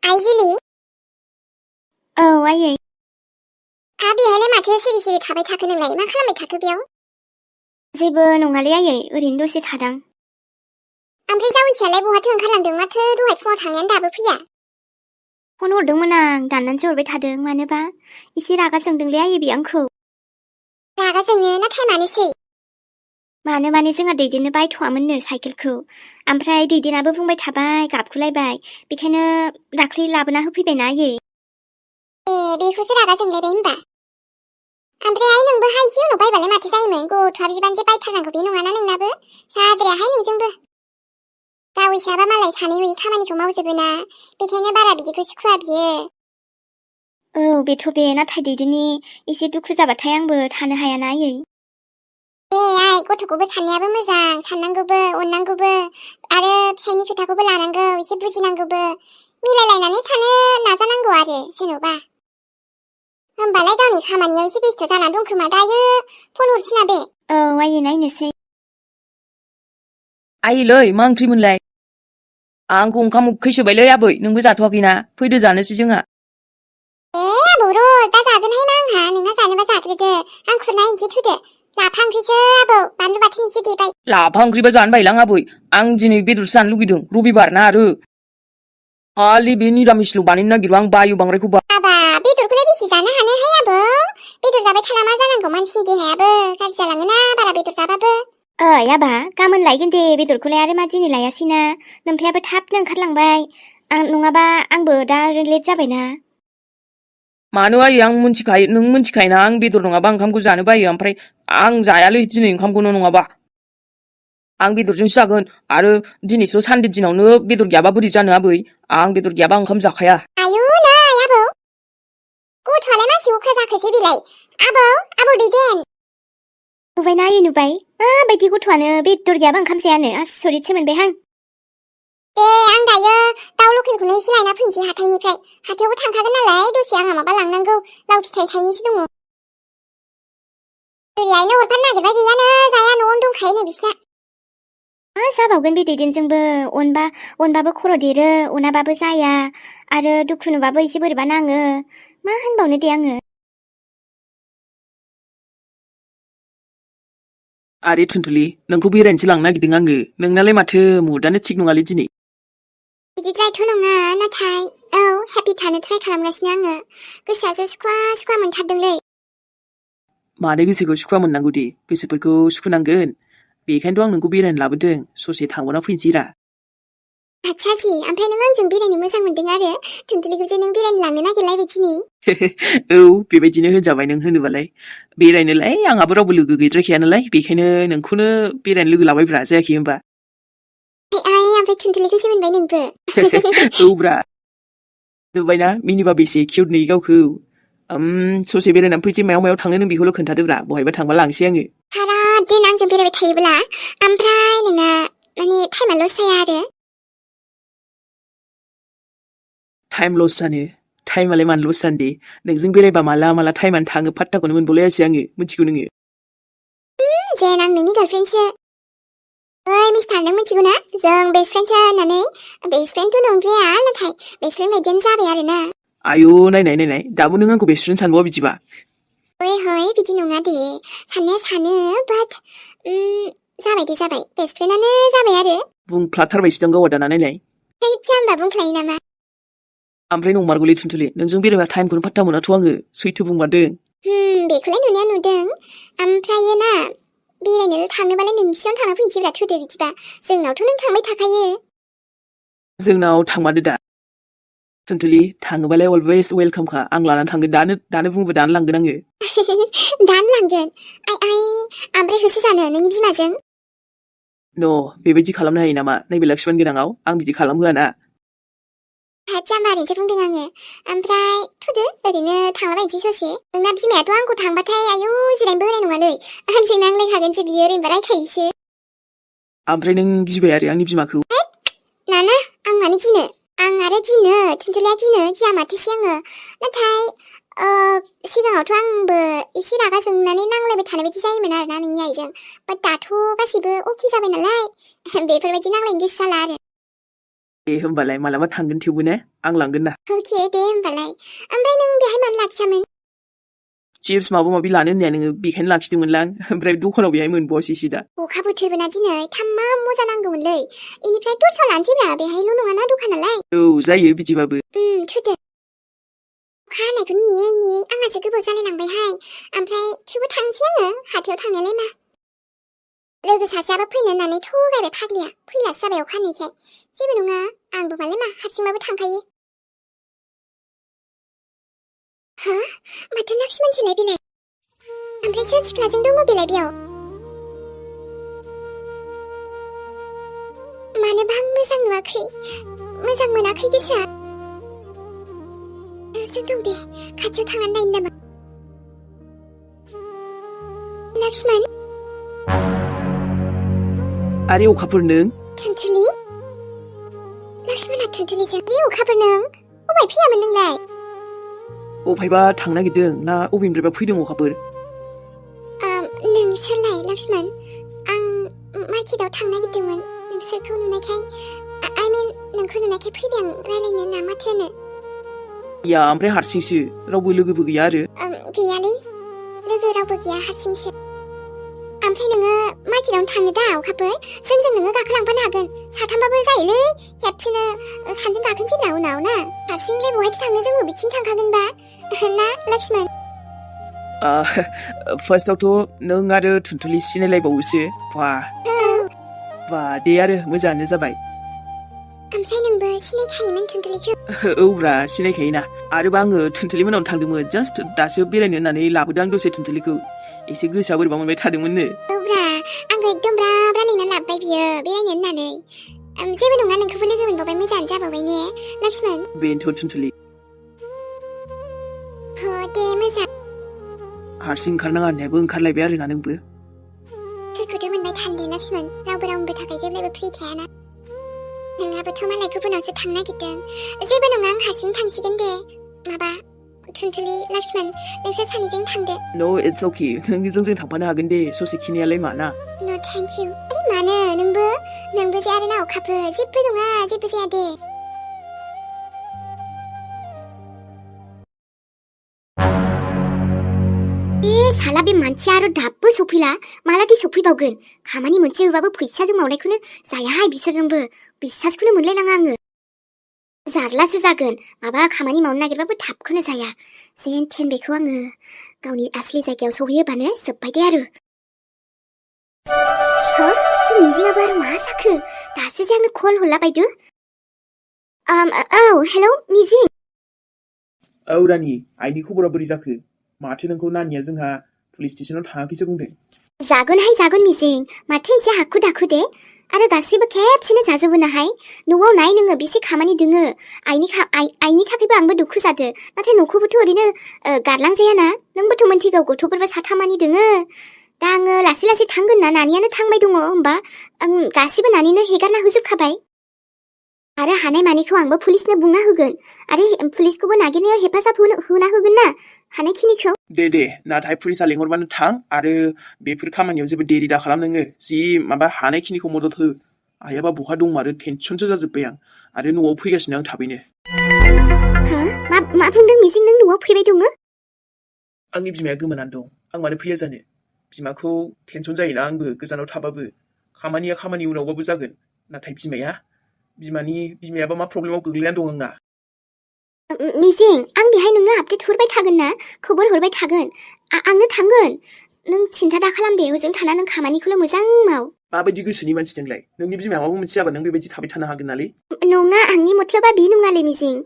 आइजिलि औ आयै बेहायलाय माथो सिरि सिरि थाबाय थाखो नोंलाय मा खालामबाय थाखो बेयाव जेबो नङालै आयै ओरैनो दसे थादां ओमफ्राय जावैसोआलाय बहाथो ओंखारलांदों माथो दहाय फुङाव थांनायानो दाबो फैया फन हरदोंमोन आं दाननानैसो हरबाय थादों मानोबा एसे रागा जोंदोंलै आयै बे आंखौ रागा जोङो ना टाइमानोसै मानो माने जोंहा दैदेननो बायथ'वामोननो साइकेलखौ ओमफ्राय दैदेनाबो बुंबाय थाबाय गाबखुलायबाय बेखायनो दाख्लै लाबोना होफैबायना आयै बेखौसो रागा जोंलायबाय होनबा ओमफ्राय आइ नोंबो एसे उनाव बायबालाय माथो जायोमोन गथ'आ बिबानो जे बायथारनांगौ बे नङाना नोंनाबो जाद्रायाहाय नोंजोंबो जावैसोआबा मालाय सानै हयै खामानिखौ मावजोबो ना बेखायनो बारा बिदिखौ सुखुवा बियो औ बेथ' बे नाथाय दैदेननि एसे दुखु जाबाथाय आंबो थानो हायाना आयै आइ गथ'खौबो साननायाबो मोजां साननांगौबो अननांगौबो आरो फिसायनि खोथाखौबो लानांगौ एसे बुजिनांगौबो मिलायलायनानै थानो नाजानांगौ आरो जेन'बा होमबालाय गावनि खामानियाव एसे बेस्थ' जाना दंखोमा दायो फन हरफिना बे औ आयै नायनोसै आयैलै मा ओंख्रिमोनलाय आंखौ ओंखाम उखैसोबायलै आबै नोंबो जाथ'वाखैना फैदो जानोसै जोंहा बर' दा जागोनहाय मा आंहा नोंहा जानोबा जाग्रोदो आं खुरना हैनोसै थुदो लाफा ओंख्रिसो आबौ बानलु बाथोन एसे देबाय लाफा ओंख्रिबा जानो बायलां आबै आं दिनै बेदरसो जानो लुगैदों रबिबार ना आरो खालि बे निरामिसल' बानायनो नागिरो आं बायो बांद्रायखौबा बाबा बेदरखौलाय बेसे जानो हानोहाय आबौ बेदर जाबाय थाना मा जानांगौ मानसिनि देहायाबो गाज्रि जालाङोना बारा बेदर जाबाबो ओइ आबा गाबोन लायगोन दे बेदरखौलाय आरो मा दिनै लायासैना नोमफायाबो थाबनो ओंखारलांबाय नङाबा आंबो दा लेट जाबायना मानो आयै आं मिन्थिखायो नों मिन्थिखायोना आं बेदर नङाबा ओंखामखौ जानो बायो ओमफ्राय आं जायालै दिनै ओंखामखौनो नङाबा आं बेदरजोंसो जागोन आरो दिनैसो सानदे दिनावनो बेदर गैयाबा बोरै जानो आबै आं बेदर गैयाबा ओंखाम जाखाया आयु नै आबौ गथ'आलाय मानसि अख्रा जाखोसै बेलाय आबौ दैदेन नुबायना आयै नुबाय माबायदि गथ'आनो बेदर गैयाबा ओंखाम जायानो आसरितसो मोनबाय आं आं दायो दाउ लकेलखौनो एसे लायना फैनोसै हाथायनिफ्राय हाथायावबो थांखागोन नालाय दसे आंहा माबा लांनांगौ लाव फिथाइ थाइनैसो दङ ओरैहायनो हरफानो नागिरबाय गैयानो जाया न'आवनो दंखायोनो बिसिना मा जाबावगोन बे दैदेनजोंबो अनबाबो खर' देरो अनाबाबो जाया आरो दुखु नुबाबो एसे बोरैबा नाङो मा होनबावनो दे आङो आरे थुनथुलि नोंखौ बेरायनोसो लांनो नागिरदों आङो नोंनालाय माथो मुडआनो थिग नङालै दिनै बिदिद्रायथ' नङा नाथाय हेपि थानो ट्राइ खालामगासिनो आङो गोसोआसो सुखुवा मोनथारदोंलै मानो गोसोखौ सुखुवा मोननांगौ दे गोसोफोरखौ सुखुनांगोन बेखायनोथ' आं नोंखौ बेरायनो लाबोदों ससे थांबावना फैनोसै रा आच्छा जि ओमफ्राय नों आंजों बेरायनो मोजां मोनदों आरो थुनथुलिखौसो नों बेरायनो लांनो नागिरलायबाय दिनै औ बेबायदिनो होनजाबाय नों होनोबालाय बेरायनोलाय आंहाबो रावबो लोगो गैद्रायखाया नालाय बेखायनो नोंखौनो बेरायनो लोगो लाबायब्रा जायाखै होनबा ओमफ्राय थुनथुलिखौसो मोनबाय नोंबो औब्रा नुबायना मिनिबा बेसे किउट नुयो गावखौ ससे बेरायनानै फैसै मायाव थाङो नों बेखौल' खोन्थादोब्रा बहायबा थांबा लांसै आङो सारा दिन आंजों बेरायबाय थायोब्ला ओमफ्राय नोंना माने टाइमा लस जाया आरो टाइम लस जानो टाइमालाय मानो लस जानो दे नोंजों बेरायबा माला टाइमानो थाङो फात्ताखौनो मोनबावलायासै आङो मिथिगौ नोङो जेन आं नोंनि गार्लफ्रेन्डसो ओइ मिस्टार नों मिथिगौ ना जों बेस्ट फ्रेन्डसो होननानै बेस्ट फ्रेन्डथ' नंद्राया नाथाय बेस्ट फ्रेन्ड बायदियानो जाबाय आरो ना आयु नायनाय दाबो नों आंखौ बेस्ट फ्रेन्ड सानबावा बिदिबा हय बिदि नङा दे साननाया सानो बाट जाबाय बेस्ट फ्रेन्डआनो जाबाय आरो बुंफ्लाथारबायसो दं गावा दाना नायलाय होमबा बुंफ्लायो नामा ओमफ्राय नंमारगौलै थुनथुलि नोंजों बेरायबा टाइमखौनो फात्ता मोनाथ' आङो सैथो बुंमारदों बेखौलाय नुनाया नुदों ओमफ्रायो ना बेरायनो थांनोबालाय नोंसिनाव थांना फैनोसैब्रा थुदो बिदिबा जोंनावथ' नों थांबाय थाखायो जोंनाव थांमारदो दा थुनथुलि थाङोबालाय अलवेज वेलकामखा आं लानानै थांगोन दानो बुङोबा दानो लांगोन आङो दानो लांगोन आइ ओमफ्राय होसो जानो नोंनि बिमाजों न' बेबायदि खालामनो हायो नामा नैबे लाखिबान गोनाङाव आं बिदि खालामहोआ ना जाम्बा ओरैनोसो बुंदों आङो ओमफ्राय थुदो ओरैनो थांलाबायनोसै ससे नोंना बिमायाथ' आंखौ थांबाथाय आयौ जिरायनोबो होनाय नङालै आंजों नांलायखागोनसो बियो ओरैनोबा रायखायोसो ओमफ्राय नों गिबाय आरो आंनि बिमाखौ नाना आं मानो गिनो आं आरो गिनो थुनथुलिया गिया माथोसै आङो नाथाय सिगाङावथ' आंबो एसे रागा जोंनानै नांलायबाय थानाय बायदि जायोमोन आरोना नोंनि आइजों बाट दाथ' गासैबो अके जाबाय नालाय बेफोरबायदि नांलायनो गोसो जाला आरो होमबालाय मालाबा थांगोन थेवबो ने आं लांगोन ना अके दे होमबालाय ओमफ्राय नों बेहाय मानो लाखियामोन चिप्स माबा माबि लानो होननाया नोङो बेखायनो लाखिदोंमोनलां ओमफ्राय दखानाव बेहाय मोनबावासैसो दा अखा बोथोरबो ना दिनै थाम्मा मोजा नांगौमोनलै इनिफ्राय दस्रायाव लानोसैब्रा बेहायल' नङाना दखानालाय औ जायो बिदिबाबो थुदो अखा हानायखौ नेयै नेयै आंहासो गोबाव जालायलांबायहाय ओमफ्राय थेवबो थांसै आङो हाथायाव थांनायालाय मा लोगो सासेयाबो फैनो होननानै थगायबाय फाग्लिया फैलासो जाबाय अखा हानायखाय जेबो नङा आंबो मालाय मा हारसिंबाबो थांखायो हा माथो लक्ष्मणसोलाय बेलाय ओमफ्राय सोर सिख्लाजों दङ बेलाय बेयाव मानोबा आं मोजां नुवाखै मोजां मोनाखै गोसोआ सोर दं बे खाथियाव थांनानै नायनो नामा लक्ष्मण आरे अखाफोर नों थुनथुलि लक्ष्मणा थुनथुलिजों बे अखाफोर नों अबाय फैयामोन नोंलाय अबहायबा थांनो नागिरदों ना अबेनिफ्रायबा फैदों अखाफोर नोंसोरलाय लक्ष्मण आं मार्केटाव थांनो नागिरदोंमोन नोंसोरखौ नुनायखाय आइ मिन नोंखौ नुनायखाय फैबाय आं रायलायनो ना माथो होनो या ओमफ्राय हारसिंसो रावबो लोगोबो गैया आरो गैयालै लोगो रावबो गैया हारसिंसो ओमफ्राय नोङो मार्केटावनो थांनो दा अखाफोर जोंजों नोङो गाखोलांफानो हागोन साथामबाबो जायोलै खेबसेनो सानैजों गाखोनोसैब्रा उनाव ना हारसिंलाय बहायथो थांनो जोंबो बिथिं थांखागोनबा ना लक्ष्मण फार्स्टआवथ' नों आरो थुनथुलि सिनायलायबावोसो बा दे आरो मोजाङानो जाबाय ओमफ्राय नोंबो सिनायखायोमोन थुनथुलिखौ औब्रा सिनायखायोना आरोबा आङो थुनथुलि मोनावनो थांदोंमोन जास्ट दासो बेरायनो होननानै लाबोदों आं दसे थुनथुलिखौ एसे गोसोआ बोरैबा मोनबाय थादोंमोननो औब्रा आंखौ एकदम ब्राब रायलायना लाबोबाय बियो बेरायनो होननानै जेबो नङा नोंखौबो लोगो मोनबावबाय मोजाङानो जाबावबाय ने लक्ष्मण बेनोथ' थुनथुलि दे मोजां हारसिं ओंखारनाङा होननायाबो ओंखारलायबाय आरोना नोंबो सोरखौथो मोनबाय थानो दे लक्ष्मण रावबो रावनिबो थाखाय जेब्लायबो फ्रि थायाना नोंहाबोथ' मालाय गुबुनावसो थांनो नागिरदों जेबो नङा आं हारसिं थांसिगोन दे माबा थुनथुलि लक्ष्मण नोंसोर सानैजों थांदो नो इट्स अके नों जोंजों थांफानो हागोन दे ससेखिनियालाय माना नो थेंक इउ आरे मानो नोंबो जे आरो ना अखाफोर जेबो नङा जेबो जाया दे साला बे मानसिया आरो दाबो सफैला मालादि सफैबावगोन खामानि मोनसे होबाबो फैसाजों मावनायखौनो जायाहाय बिसोरजोंबो बिश्वासखौनो मोनलायलाङा आङो जारलासो जागोन माबा खामानि मावनो नागिरबाबो थाबखौनो जाया जेन थेन बेखौ आङो गावनि आसलि जायगायाव सहैयोबानो जोब्बाय दे आरो मिजिङाबो आरो मा जाखो दासो जे आंनो कल हरला बायदो औ हेलौ मिजिं औ रानि आइनि खबरा बोरै जाखो माथो नोंखौ नानिया जोंहा पुलिस स्टेशनाव थाङाखैसो बुंदों जागोन मिजिं माथो एसे हाखु दाखु दे आरो गासिबो खेबसेनो जाजोबो नाहाय न'आव नाय नोङो बेसे खामानि दोङो आइनि थाखायबो आंबो दुखु जादो नाथाय न'खौबोथ' ओरैनो गारलांजायाना नोंबोथ' मोनथिगौ गथ'फोरबो साथामानि दोङो दा आङो लासै लासै थांगोन ना नानियानो थांबाय दङ होमबा आं गासिबो नानिनो हेगारना होजोबखाबाय आरो हानाय मानिखौ आंबो पुलिसनो बुंना होगोन आरो पुलिसखौबो नागिरनायाव हेफाजाब होना होगोन ना हानायखिनिखौ दे नाथाय पुलिसा लेंहरबानो थां आरो बेफोर खामानियाव जेबो देरि दा खालाम नोङो जि माबा हानायखिनिखौ मदद हो आइयाबा बहा दंमारो टेनसनसो जाजोब्बाय आं आरो न'आव फैगासिनो आं थाबैनो मा बुंदों मिजिं नों न'आव फैबाय दङ आंनि बिमाया गोमानानै दं आं मानो फैया जानो बिमाखौ टेनसन जायोना आंबो गोजानाव थाबाबो खामानि उनावबाबो जागोन नाथाय बिमायाबा मा प्रब्लेमाव गोग्लैनानै दं आंना मिजिं आं बेहाय नोंनो आपडेट हरबाय थागोन ना खबर हरबाय थागोन आंनो थांगोन नों सिन्था दा खालाम दे ओजों थाना नों खामानिखौल' मोजां माव माबायदि गोसोनि मानसि नोंलाय नोंनि बिमाया माबा मोनसे जाबा नों बेबायदि थाबाय थानो हागोन नालै नङा आंनि मथलबा बे नङालै मिजिं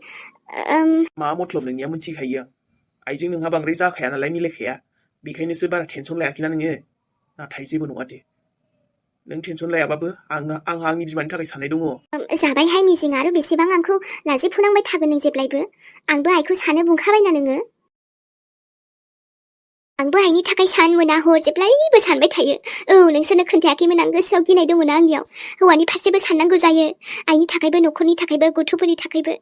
मा मतलब नोंनिया मोनथिखायो आं आइजों नोंहा बांद्राय जाखाया नालाय मिलायखाया बेखायनोसो बारा टेनसन लायाखैना नोङो नाथाय जेबो नङा दे नों टेनसन लायाबाबो आंहा आंनि बिमानि थाखाय साननाय दङ जाबायहाय मिजिं आरो बेसेबां आंखौ लाजिफुनांबाय थागोन नों जेब्लायबो आंबो आइखौ सानो बुंखाबायना नोङो आंबो आइनि थाखाय सान मोना हर जेब्लायबो सानबाय थायो औ नोंसोरनो खोन्थायाखैमोन आं गोसोआव गिनाय दंमोन आंनियाव हौवानि फारसेबो साननांगौ जायो आइनि थाखायबो न'खरनि थाखायबो गथ'फोरनि थाखायबो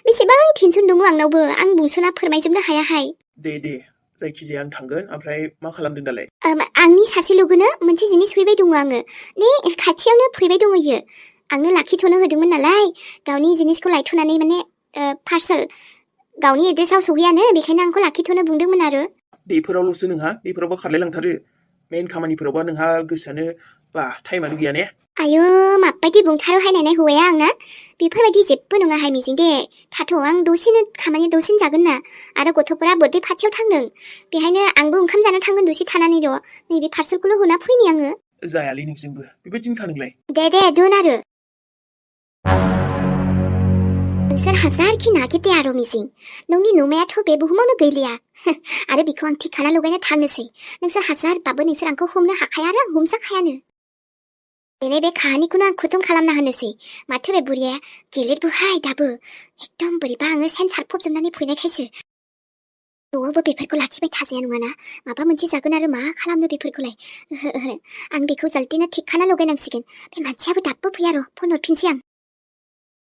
बेसेबां टेनसन दङ आंनावबो आं बुंस'ना फोरमायजोबनो हायाहाय दे जायखिजाया आं थांगोन ओमफ्राय मा खालामदों दालाय आंनि सासे लोगोनो मोनसे जिनिस फैबाय दङ आङो ने खाथियावनो फैबाय दङ इयो आंनो लाखिथ'नो होदोंमोन नालाय गावनि जिनिसखौ लायथ'नानै माने पार्सेल गावनि एड्रेसाव सहैयानो बेखायनो आंखौ लाखिथ'नो बुंदोंमोन आरो बेफोरावल'सो नोंहा बेफोरावबो खारलायलांथारो मेन खामानिफोरावबा नोंहा गोसोआनो बा टाइमानो गैया ने आयु माबायदि बुंथारो हायनायनाय हौवाया आंना बेफोरबायदि जेबो नङा हाय मिजिं दे थाथ' आं दसेनो खामानि दसेनो जागोन ना आरो गथ'फोरा बर्थडे पार्टियाव थांदों बेहायनो आंबो ओंखाम जानो थांगोन दसे थानानै र' नैबे पार्सेलखौल' होना फैनि आङो जायालै नोंजोंबो बेबायदिनो नोंलाय दे दोन आरो नोंसोर हाजारखि नागिरदे आरो मिजिं नोंनि नोमायाथ' बे बुहुमावनो गैलिया आरो बेखौ आं थिखाना लगायनो थांनोसै नोंसोर हाजारबाबो नोंसोर आंखौ हमनो हाखाया आरो आं हमजाखायानो दिनै बे काहानिखौनो आं खतम खालामना होनोसै माथो बे बुरिया गेलेदबोहाय दाबो एकदम बोरैबा आङो सेन सारफबजोबनानै फैनायखायसो न'आवबो बेफोरखौ लाखिबाय थाजाया नङाना माबा मोनसे जागोन आरो मा खालामनो बेफोरखौलाय ओहो आं बेखौ जल्दिनो थिखाना लगायनांसिगोन बे मानसियाबो दाबो फैया र' फन हरफिनसै आं